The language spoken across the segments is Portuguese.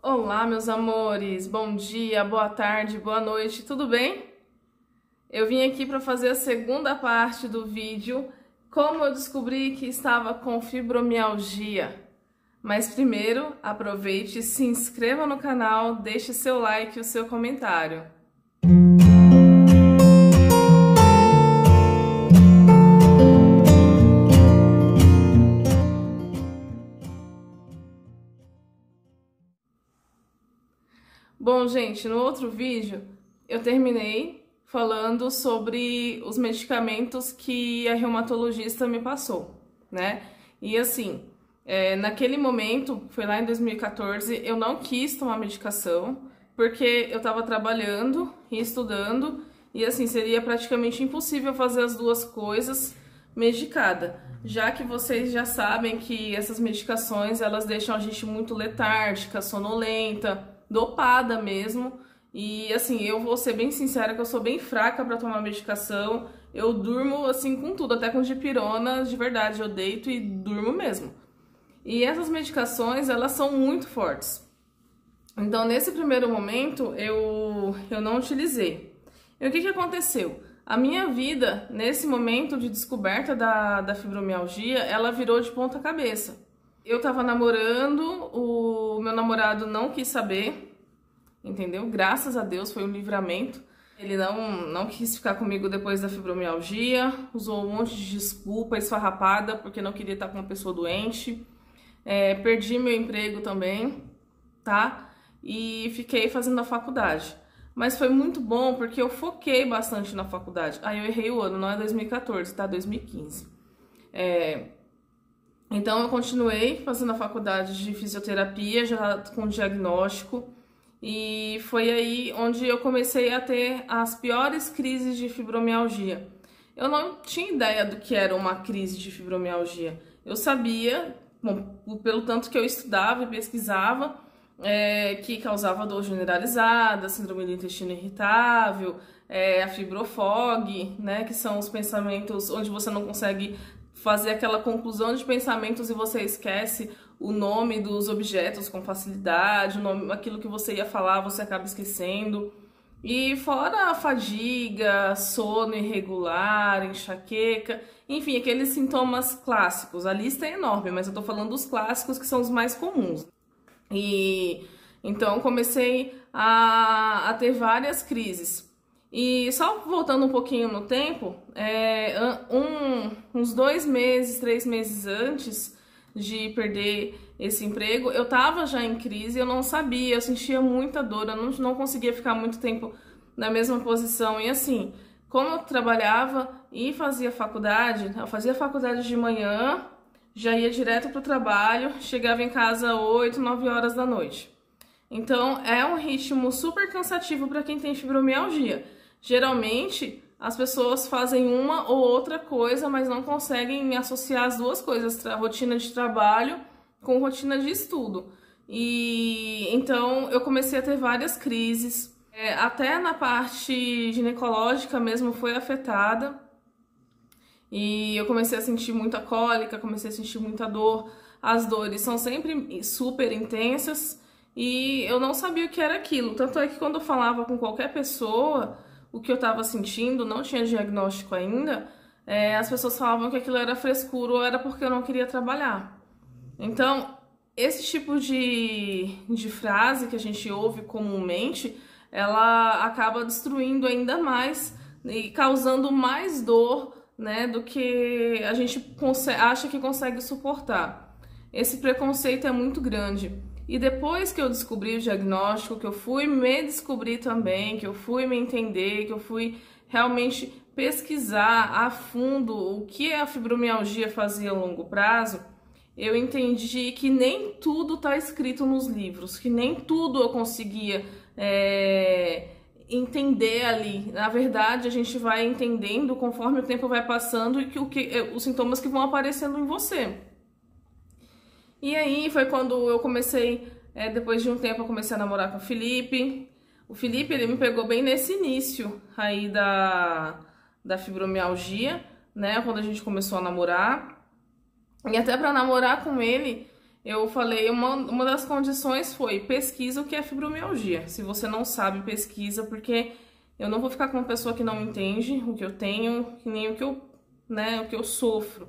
Olá, meus amores, bom dia, boa tarde, boa noite, tudo bem? Eu vim aqui para fazer a segunda parte do vídeo, como eu descobri que estava com fibromialgia. Mas primeiro, aproveite, se inscreva no canal, deixe seu like e o seu comentário. Bom, gente, no outro vídeo eu terminei falando sobre os medicamentos que a reumatologista me passou, né? E assim, naquele momento, foi lá em 2014, eu não quis tomar medicação, porque eu tava trabalhando e estudando, e assim, seria praticamente impossível fazer as duas coisas medicada, já que vocês já sabem que essas medicações, elas deixam a gente muito letárgica, sonolenta, dopada mesmo. E assim, eu vou ser bem sincera que eu sou bem fraca para tomar medicação. Eu durmo assim com tudo, até com dipirona, de verdade, eu deito e durmo mesmo. E essas medicações, elas são muito fortes. Então, nesse primeiro momento, eu não utilizei. E o que aconteceu? A minha vida, nesse momento de descoberta da fibromialgia, ela virou de ponta cabeça. Eu tava namorando, o meu namorado não quis saber, entendeu? Graças a Deus, foi um livramento. Ele não quis ficar comigo depois da fibromialgia, usou um monte de desculpa esfarrapada, porque não queria estar com uma pessoa doente. Perdi meu emprego também, tá? E fiquei fazendo a faculdade. Mas foi muito bom porque eu foquei bastante na faculdade. Aí eu errei o ano, não é 2014, tá? 2015. Então eu continuei fazendo a faculdade de fisioterapia, já com diagnóstico. E foi aí onde eu comecei a ter as piores crises de fibromialgia. Eu não tinha ideia do que era uma crise de fibromialgia. Eu sabia, bom, pelo tanto que eu estudava e pesquisava, que causava dor generalizada, síndrome do intestino irritável, a fibrofog, né, que são os pensamentos onde você não consegue fazer aquela conclusão de pensamentos e você esquece o nome dos objetos com facilidade, aquilo que você ia falar você acaba esquecendo. E fora a fadiga, sono irregular, enxaqueca, enfim, aqueles sintomas clássicos. A lista é enorme, mas eu tô falando dos clássicos que são os mais comuns. E então comecei a ter várias crises. E só voltando um pouquinho no tempo, uns 2 meses, 3 meses antes de perder esse emprego, eu tava já em crise, eu não sabia, eu sentia muita dor, eu não conseguia ficar muito tempo na mesma posição. E assim, como eu trabalhava e fazia faculdade, eu fazia faculdade de manhã, já ia direto pro trabalho, chegava em casa 8, 9 horas da noite. Então é um ritmo super cansativo para quem tem fibromialgia. Geralmente as pessoas fazem uma ou outra coisa, mas não conseguem associar as duas coisas, a rotina de trabalho com rotina de estudo. E então eu comecei a ter várias crises, até na parte ginecológica mesmo foi afetada. E eu comecei a sentir muita cólica, comecei a sentir muita dor. As dores são sempre super intensas e eu não sabia o que era aquilo. Tanto é que quando eu falava com qualquer pessoa o que eu estava sentindo, não tinha diagnóstico ainda, as pessoas falavam que aquilo era frescura ou era porque eu não queria trabalhar. Então, esse tipo de frase que a gente ouve comumente, ela acaba destruindo ainda mais e causando mais dor, né, do que a gente acha que consegue suportar. Esse preconceito é muito grande. E depois que eu descobri o diagnóstico, que eu fui me descobrir também, que eu fui me entender, que eu fui realmente pesquisar a fundo o que a fibromialgia fazia a longo prazo, eu entendi que nem tudo está escrito nos livros, que nem tudo eu conseguia entender ali. Na verdade, a gente vai entendendo conforme o tempo vai passando e os sintomas que vão aparecendo em você. E aí foi quando eu comecei, depois de um tempo eu comecei a namorar com o Felipe. O Felipe, ele me pegou bem nesse início aí da fibromialgia, né, quando a gente começou a namorar. E até para namorar com ele, eu falei, uma das condições foi pesquisa o que é fibromialgia. Se você não sabe, pesquisa, porque eu não vou ficar com uma pessoa que não entende o que eu tenho, nem o que eu sofro.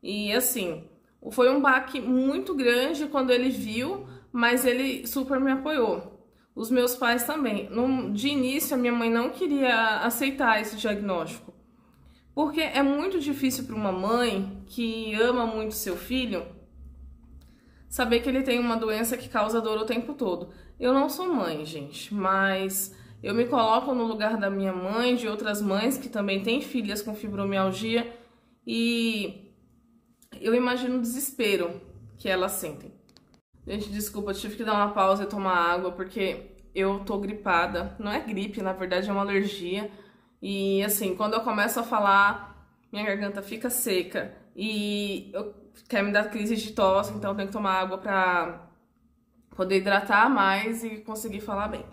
E assim, foi um baque muito grande quando ele viu, mas ele super me apoiou. Os meus pais também. De início, a minha mãe não queria aceitar esse diagnóstico, porque é muito difícil para uma mãe que ama muito seu filho saber que ele tem uma doença que causa dor o tempo todo. Eu não sou mãe, gente, mas eu me coloco no lugar da minha mãe, de outras mães que também têm filhas com fibromialgia, e eu imagino o desespero que elas sentem. Gente, desculpa, eu tive que dar uma pausa e tomar água, porque eu tô gripada. Não é gripe, na verdade é uma alergia. E assim, quando eu começo a falar, minha garganta fica seca e quer me dar crise de tosse, então eu tenho que tomar água pra poder hidratar mais e conseguir falar bem.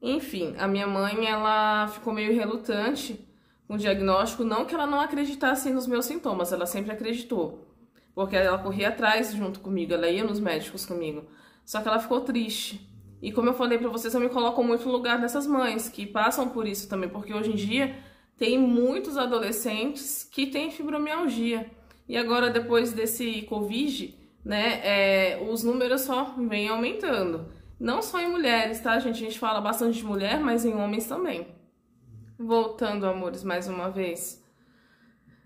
Enfim, a minha mãe, ela ficou meio relutante com o diagnóstico, não que ela não acreditasse nos meus sintomas, ela sempre acreditou, porque ela corria atrás junto comigo, ela ia nos médicos comigo, só que ela ficou triste. E como eu falei pra vocês, eu me coloco muito no lugar dessas mães que passam por isso também, porque hoje em dia tem muitos adolescentes que têm fibromialgia. E agora, depois desse Covid, né, os números só vêm aumentando. Não só em mulheres, tá, gente? A gente fala bastante de mulher, mas em homens também. Voltando, amores, mais uma vez.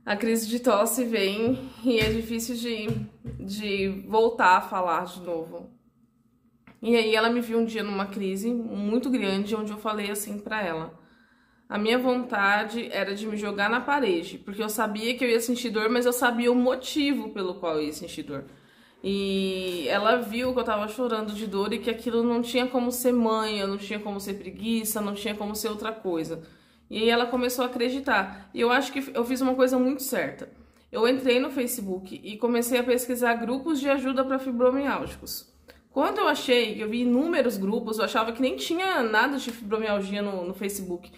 A crise de tosse vem e é difícil de voltar a falar de novo. E aí ela me viu um dia numa crise muito grande, onde eu falei assim pra ela: a minha vontade era de me jogar na parede, porque eu sabia que eu ia sentir dor, mas eu sabia o motivo pelo qual eu ia sentir dor. E ela viu que eu tava chorando de dor e que aquilo não tinha como ser manha, não tinha como ser preguiça, não tinha como ser outra coisa. E aí ela começou a acreditar. E eu acho que eu fiz uma coisa muito certa. Eu entrei no Facebook e comecei a pesquisar grupos de ajuda para fibromialgicos. Quando eu achei, eu vi inúmeros grupos, eu achava que nem tinha nada de fibromialgia no Facebook.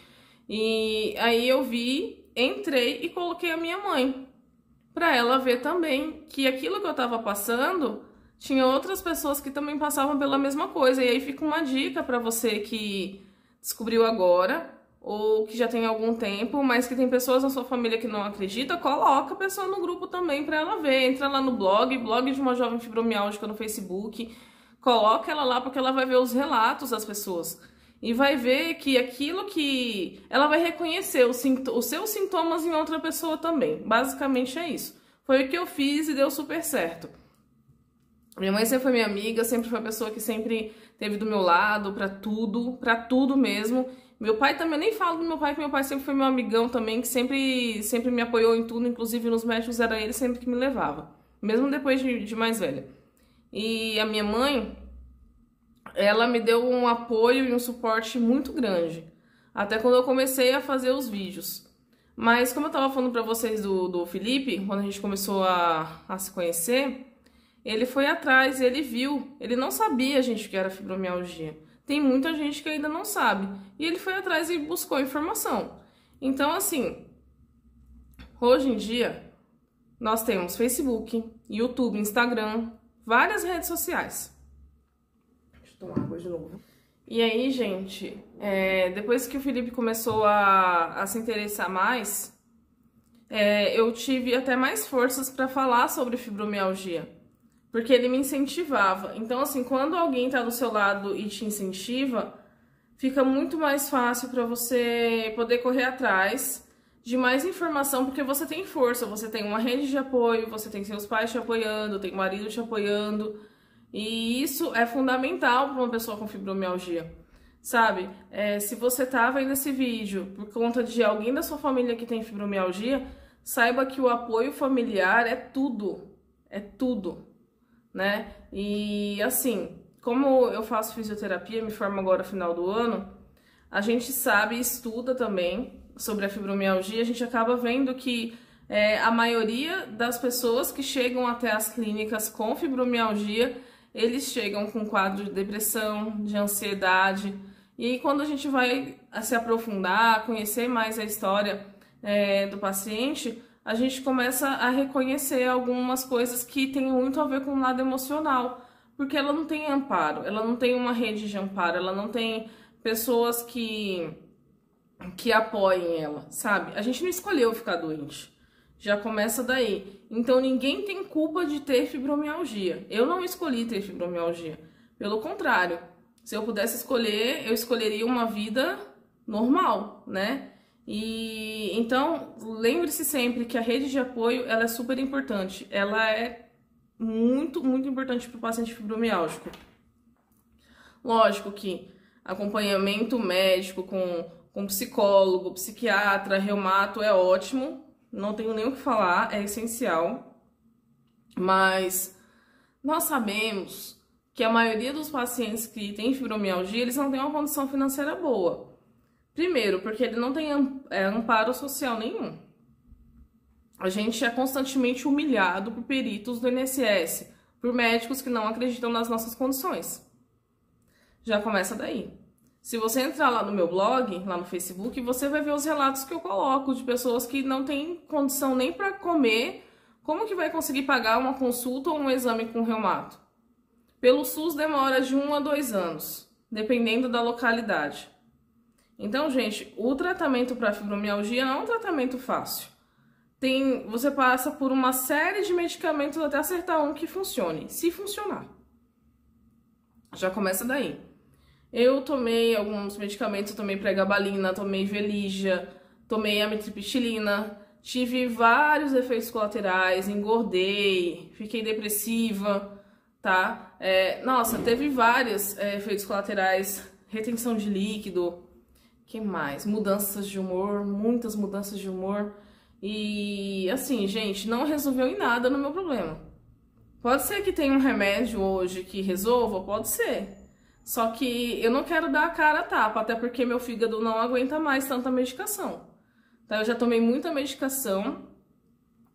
E aí eu vi, entrei e coloquei a minha mãe, para ela ver também que aquilo que eu estava passando, tinha outras pessoas que também passavam pela mesma coisa. E aí fica uma dica para você que descobriu agora, ou que já tem algum tempo, mas que tem pessoas na sua família que não acreditam, coloca a pessoa no grupo também para ela ver. Entra lá no blog de uma jovem fibromialgica no Facebook, coloca ela lá porque ela vai ver os relatos das pessoas. E vai ver que aquilo que... ela vai reconhecer os seus sintomas em outra pessoa também. Basicamente é isso. Foi o que eu fiz e deu super certo. Minha mãe sempre foi minha amiga, sempre foi a pessoa que sempre esteve do meu lado pra tudo mesmo. Meu pai também, eu nem falo do meu pai, que meu pai sempre foi meu amigão também, que sempre me apoiou em tudo, inclusive nos médicos era ele sempre que me levava. Mesmo depois de mais velha. E a minha mãe, ela me deu um apoio e um suporte muito grande, até quando eu comecei a fazer os vídeos. Mas como eu tava falando pra vocês do Felipe, quando a gente começou a se conhecer, ele foi atrás, ele viu, ele não sabia, gente, o que era fibromialgia. Tem muita gente que ainda não sabe. E ele foi atrás e buscou informação. Então, assim, hoje em dia, nós temos Facebook, YouTube, Instagram, várias redes sociais. Deixa eu tomar água de novo. E aí, gente, depois que o Felipe começou a se interessar mais, eu tive até mais forças para falar sobre fibromialgia, porque ele me incentivava. Então, assim, quando alguém tá do seu lado e te incentiva, fica muito mais fácil para você poder correr atrás de mais informação, porque você tem força, você tem uma rede de apoio, você tem seus pais te apoiando, tem o marido te apoiando. E isso é fundamental para uma pessoa com fibromialgia, sabe? Se você tá vendo esse vídeo por conta de alguém da sua família que tem fibromialgia, saiba que o apoio familiar é tudo, né? E assim, como eu faço fisioterapia, me formo agora no final do ano, a gente sabe e estuda também sobre a fibromialgia, a gente acaba vendo que a maioria das pessoas que chegam até as clínicas com fibromialgia, eles chegam com quadro de depressão, de ansiedade. E aí, quando a gente vai se aprofundar, conhecer mais a história do paciente, a gente começa a reconhecer algumas coisas que têm muito a ver com o lado emocional, porque ela não tem amparo, ela não tem uma rede de amparo, ela não tem pessoas que apoiem ela, sabe? A gente não escolheu ficar doente, já começa daí. Então ninguém tem culpa de ter fibromialgia. Eu não escolhi ter fibromialgia, pelo contrário, se eu pudesse escolher, eu escolheria uma vida normal, né? E então lembre-se sempre que a rede de apoio ela é super importante, ela é muito importante para o paciente fibromialgico. Lógico que acompanhamento médico com psicólogo, psiquiatra, reumato é ótimo, não tenho nem o que falar, é essencial. Mas nós sabemos que a maioria dos pacientes que têm fibromialgia, eles não têm uma condição financeira boa. Primeiro, porque ele não tem amparo social nenhum. A gente é constantemente humilhado por peritos do INSS, por médicos que não acreditam nas nossas condições. Já começa daí. Se você entrar lá no meu blog, lá no Facebook, você vai ver os relatos que eu coloco de pessoas que não têm condição nem para comer, como que vai conseguir pagar uma consulta ou um exame com reumato? Pelo SUS demora de 1 a 2 anos, dependendo da localidade. Então, gente, o tratamento para fibromialgia não é um tratamento fácil. Você passa por uma série de medicamentos até acertar um que funcione, se funcionar. Já começa daí. Eu tomei alguns medicamentos, tomei pregabalina, tomei Veligia, tomei amitriptilina, tive vários efeitos colaterais, engordei, fiquei depressiva, tá? Nossa, teve vários efeitos colaterais, retenção de líquido, que mais? Mudanças de humor, muitas mudanças de humor. E assim, gente, não resolveu em nada no meu problema. Pode ser que tenha um remédio hoje que resolva, pode ser. Só que eu não quero dar a cara a tapa, até porque meu fígado não aguenta mais tanta medicação. Tá? Eu já tomei muita medicação.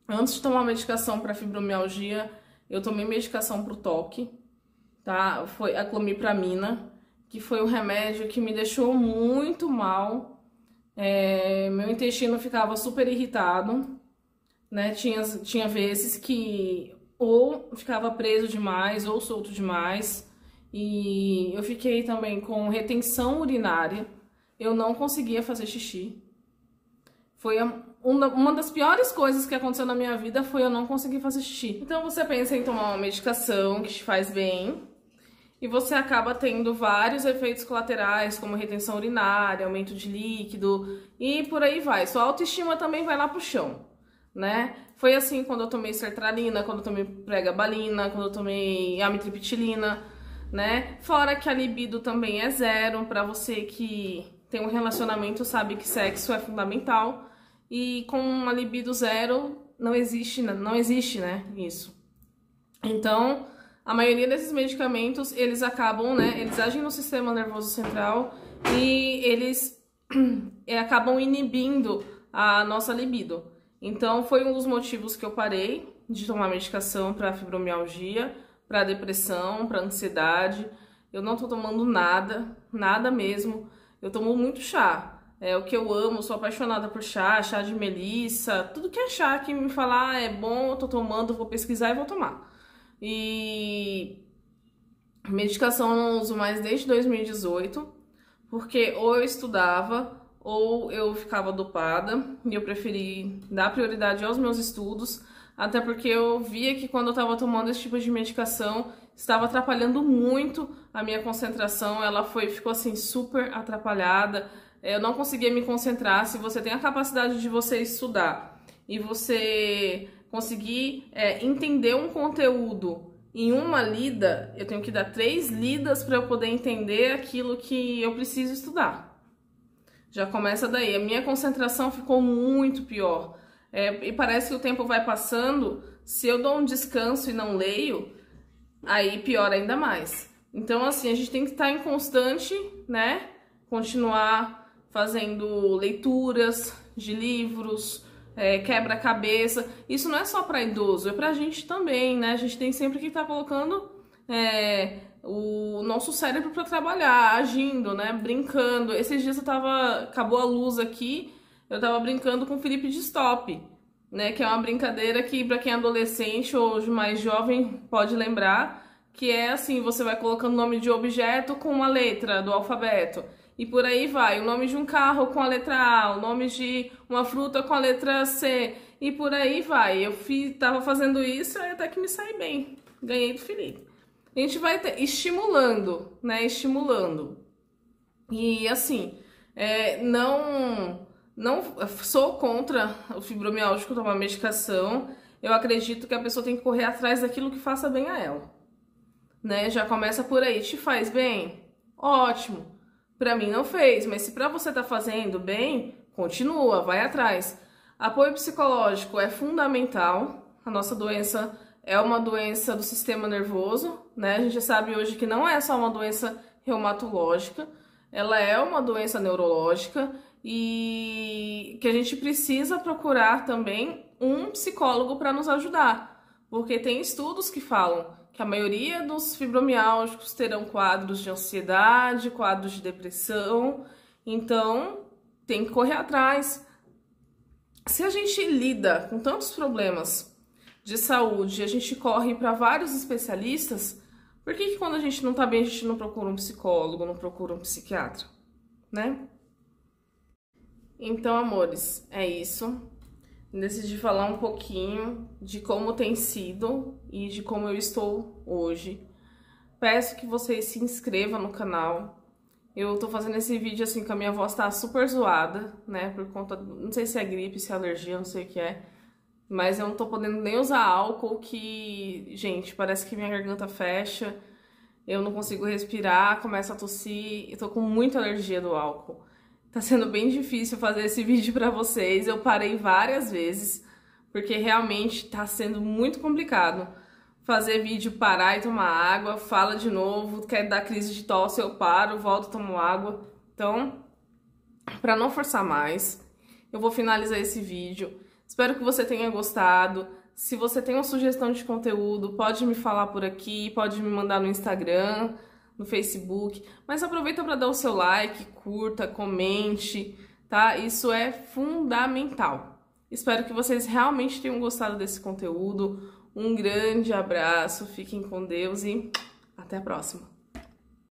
Antes de tomar medicação para fibromialgia, eu tomei medicação para o toque, tá? Foi a clomipramina, que foi um remédio que me deixou muito mal. Meu intestino ficava super irritado, né? Tinha vezes que ou ficava preso demais ou solto demais. E eu fiquei também com retenção urinária, eu não conseguia fazer xixi. Foi uma das piores coisas que aconteceu na minha vida, foi eu não conseguir fazer xixi. Então você pensa em tomar uma medicação que te faz bem, e você acaba tendo vários efeitos colaterais, como retenção urinária, aumento de líquido, e por aí vai. Sua autoestima também vai lá pro chão, né? Foi assim quando eu tomei sertralina, quando eu tomei pregabalina, quando eu tomei amitriptilina, né? Fora que a libido também é zero, para você que tem um relacionamento sabe que sexo é fundamental, e com uma libido zero não existe, né, isso. Então, a maioria desses medicamentos, eles acabam, né, eles agem no sistema nervoso central e eles acabam inibindo a nossa libido. Então, foi um dos motivos que eu parei de tomar medicação para fibromialgia, para depressão, para ansiedade. Eu não tô tomando nada, nada mesmo. Eu tomo muito chá. É o que eu amo, sou apaixonada por chá, chá de melissa, tudo que é chá que me falar é bom, eu tô tomando, vou pesquisar e vou tomar. E medicação eu não uso mais desde 2018, porque ou eu estudava ou eu ficava dopada, e eu preferi dar prioridade aos meus estudos. Até porque eu via que quando eu estava tomando esse tipo de medicação, estava atrapalhando muito a minha concentração, ficou assim super atrapalhada, eu não conseguia me concentrar. Se você tem a capacidade de você estudar e você conseguir entender um conteúdo em uma lida, eu tenho que dar 3 lidas para eu poder entender aquilo que eu preciso estudar. Já começa daí, a minha concentração ficou muito pior. E parece que o tempo vai passando, se eu dou um descanso e não leio, aí piora ainda mais. Então, assim, a gente tem que estar em constante, né? Continuar fazendo leituras de livros, quebra-cabeça. Isso não é só para idoso, é pra gente também, né? A gente tem sempre que estar colocando o nosso cérebro para trabalhar, agindo, né? Brincando. Esses dias acabou a luz aqui, eu tava brincando com o Felipe de Stop. né? Que é uma brincadeira que para quem é adolescente ou mais jovem pode lembrar, que é assim, você vai colocando o nome de objeto com uma letra do alfabeto. E por aí vai, o nome de um carro com a letra A, o nome de uma fruta com a letra C, e por aí vai. Eu tava fazendo isso, aí até que me saí bem, ganhei do Felipe. A gente vai estimulando, né, estimulando. E assim, não sou contra o fibromialgico tomar medicação, eu acredito que a pessoa tem que correr atrás daquilo que faça bem a ela. Né? Já começa por aí, te faz bem? Ótimo. Pra mim não fez, mas se pra você tá fazendo bem, continua, vai atrás. Apoio psicológico é fundamental. A nossa doença é uma doença do sistema nervoso, né? A gente sabe hoje que não é só uma doença reumatológica, ela é uma doença neurológica e que a gente precisa procurar também um psicólogo para nos ajudar, porque tem estudos que falam que a maioria dos fibromialgicos terão quadros de ansiedade, quadros de depressão, então tem que correr atrás. Se a gente lida com tantos problemas de saúde, a gente corre para vários especialistas, por que quando a gente não tá bem, a gente não procura um psicólogo, não procura um psiquiatra, né? Então, amores, é isso. Decidi falar um pouquinho de como tem sido e de como eu estou hoje. Peço que vocês se inscrevam no canal. Eu tô fazendo esse vídeo assim, que a minha voz tá super zoada, né? Por conta, não sei se é gripe, se é alergia, não sei o que é. Mas eu não tô podendo nem usar álcool, que, gente, parece que minha garganta fecha. Eu não consigo respirar, começo a tossir. Eu tô com muita alergia do álcool. Tá sendo bem difícil fazer esse vídeo pra vocês. Eu parei várias vezes, porque realmente tá sendo muito complicado. Fazer vídeo, parar e tomar água, fala de novo, quer dar crise de tosse, eu paro, volto, tomo água. Então, pra não forçar mais, eu vou finalizar esse vídeo. Espero que você tenha gostado. Se você tem uma sugestão de conteúdo, pode me falar por aqui, pode me mandar no Instagram, no Facebook, mas aproveita para dar o seu like, curta, comente, tá? Isso é fundamental. Espero que vocês realmente tenham gostado desse conteúdo. Um grande abraço, fiquem com Deus e até a próxima.